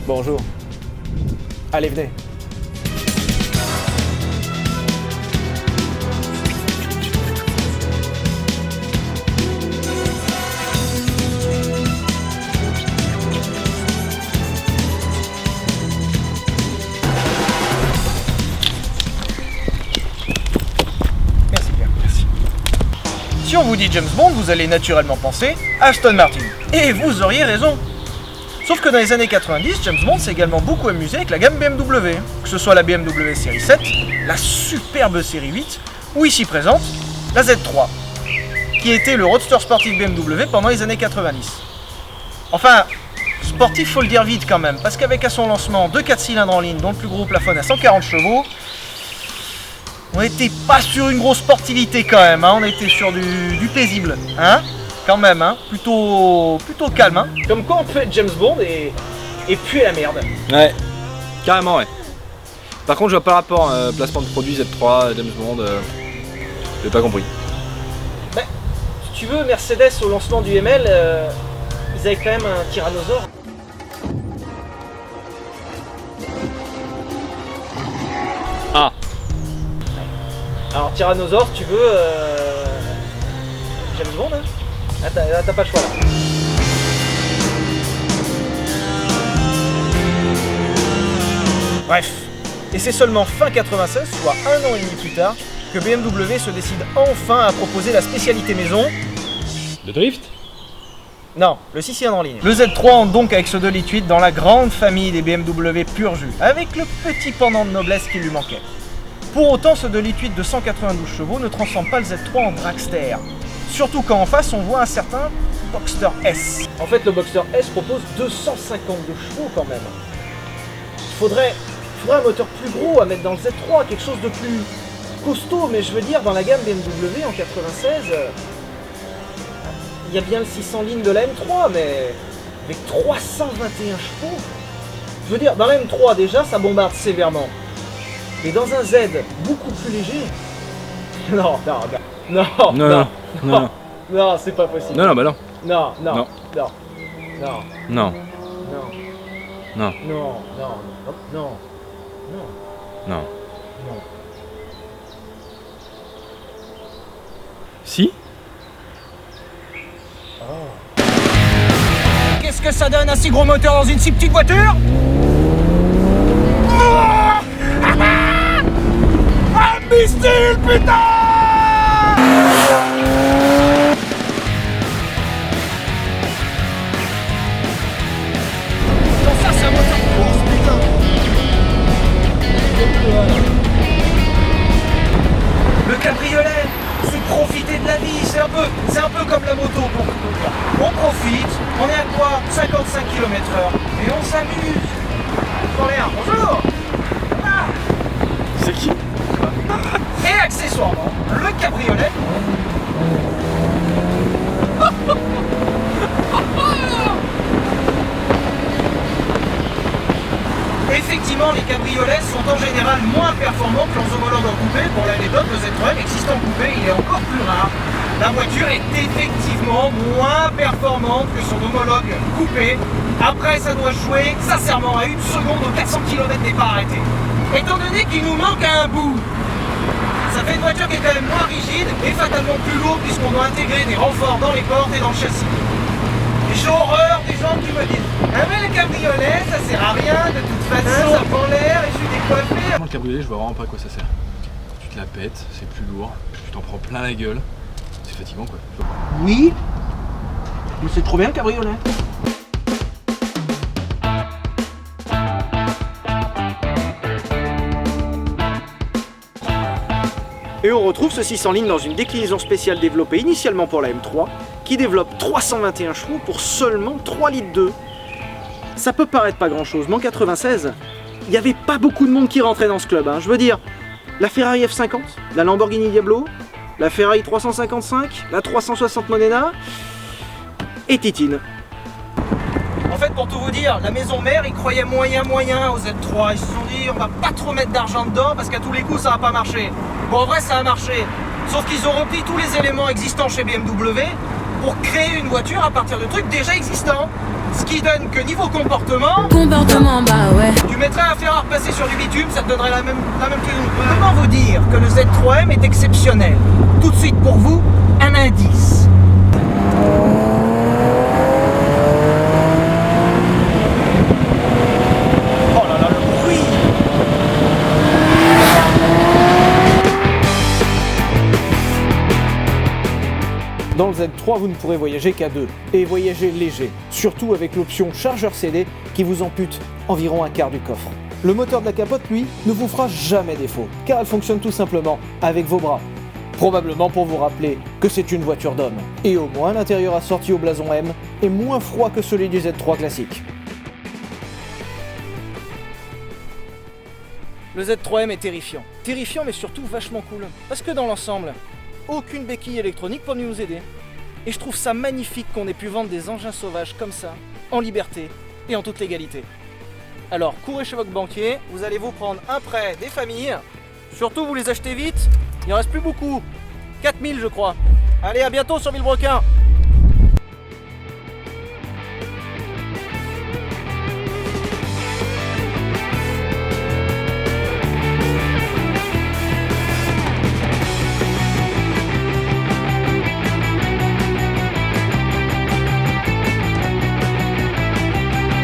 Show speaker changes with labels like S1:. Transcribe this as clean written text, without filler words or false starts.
S1: Bonjour. Allez, venez. Merci bien. Merci. Si on vous dit James Bond, vous allez naturellement penser Aston Martin. Et vous auriez raison. Sauf que dans les années 90, James Bond s'est également beaucoup amusé avec la gamme BMW, que ce soit la BMW série 7, la superbe série 8, ou ici présente, la Z3, qui était le roadster sportif BMW pendant les années 90. Enfin, sportif faut le dire vite quand même, parce qu'avec à son lancement 2 4 cylindres en ligne, dont le plus gros plafonne à 140 chevaux, on n'était pas sur une grosse sportivité quand même, hein, on était sur du paisible, hein. Quand même, hein, plutôt calme, hein. Comme quoi on peut être James Bond et puer la merde.
S2: Ouais, carrément ouais. Par contre je vois pas le rapport, placement de produit Z3, James Bond, j'ai pas compris.
S1: Bah, si tu veux, Mercedes au lancement du ML, ils avaient quand même un tyrannosaure.
S2: Ah.
S1: Alors tyrannosaure, si tu veux, James Bond, hein. Ah, t'as pas le choix là. Bref, et c'est seulement fin 96, soit 1 an et demi plus tard, que BMW se décide enfin à proposer la spécialité maison.
S2: Le drift?
S1: Non, le 6 cylindres en ligne. Le Z3 entre donc avec ce 2,8 litres dans la grande famille des BMW pur jus, avec le petit pendant de noblesse qui lui manquait. Pour autant, ce 2,8 litres de 192 chevaux ne transforme pas le Z3 en dragster. Surtout quand en face on voit un certain Boxster S. En fait le Boxster S propose 252 chevaux quand même. Il faudrait un moteur plus gros à mettre dans le Z3, quelque chose de plus costaud, mais je veux dire dans la gamme BMW en 96, il y a bien le 600 lignes de la M3, mais avec 321 chevaux. Je veux dire, dans la M3 déjà ça bombarde sévèrement. Et dans un Z beaucoup plus léger, non, c'est pas possible.
S2: Non, bah non.
S1: Non.
S2: Non. Si?
S1: Oh. Qu'est-ce que ça donne un si gros moteur dans une si petite voiture? Un missile, putain! Le cabriolet, c'est profiter de la vie, c'est un peu comme la moto pour conduire. On profite, on est à quoi? 55 km/h et on s'amuse. Dans l'air, bonjour. Ah.
S2: C'est qui?
S1: Et accessoirement, le cabriolet. Effectivement, les cabriolets sont en général moins performants que leurs homologues en coupé. Pour l'anecdote, le Z3 existe en coupé, il est encore plus rare. La voiture est effectivement moins performante que son homologue coupé. Après, ça doit jouer sincèrement à 1 seconde aux 400 km départ arrêté. Étant donné qu'il nous manque un bout, ça fait une voiture qui est quand même moins rigide et fatalement plus lourde puisqu'on doit intégrer des renforts dans les portes et dans le châssis. J'ai horreur des gens qui me disent ah mais le cabriolet ça sert à rien de toute façon, ça prend l'air et je suis décoiffé.
S2: Le cabriolet je vois vraiment pas à quoi ça sert. Tu te la pètes, c'est plus lourd, tu t'en prends plein la gueule, c'est fatigant quoi.
S1: Oui, mais c'est trop bien le cabriolet. Et on retrouve ce 600 lignes dans une déclinaison spéciale développée initialement pour la M3 qui développe 321 chevaux pour seulement 3,2 litres. Ça peut paraître pas grand chose, mais en 96, il n'y avait pas beaucoup de monde qui rentrait dans ce club. Hein. Je veux dire, la Ferrari F50, la Lamborghini Diablo, la Ferrari 355, la 360 Modena et Titine. En fait, pour tout vous dire, la maison mère, ils croyaient moyen au Z3. Ils se sont dit, on va pas trop mettre d'argent dedans parce qu'à tous les coups, ça va pas marcher. Bon, en vrai, ça a marché. Sauf qu'ils ont repris tous les éléments existants chez BMW pour créer une voiture à partir de trucs déjà existants. Ce qui donne que niveau comportement,
S3: bah ouais.
S1: tu mettrais un fer à repasser sur du bitume, ça te donnerait la même chose. Comment vous dire que le Z3M est exceptionnel? Tout de suite pour vous, un indice. Oh là là, le bruit!
S4: Dans le Z3, vous ne pourrez voyager qu'à deux, et voyager léger, surtout avec l'option chargeur CD qui vous ampute environ un quart du coffre. Le moteur de la capote, lui, ne vous fera jamais défaut, car elle fonctionne tout simplement avec vos bras. Probablement pour vous rappeler que c'est une voiture d'homme. Et au moins l'intérieur assorti au blason M est moins froid que celui du Z3 classique.
S1: Le Z3M est terrifiant. Terrifiant mais surtout vachement cool. Parce que dans l'ensemble, aucune béquille électronique pour nous aider. Et je trouve ça magnifique qu'on ait pu vendre des engins sauvages comme ça, en liberté et en toute légalité. Alors courez chez votre banquier, vous allez vous prendre un prêt des familles. Surtout vous les achetez vite, il en reste plus beaucoup. 4000 je crois. Allez, à bientôt sur Villebrequin.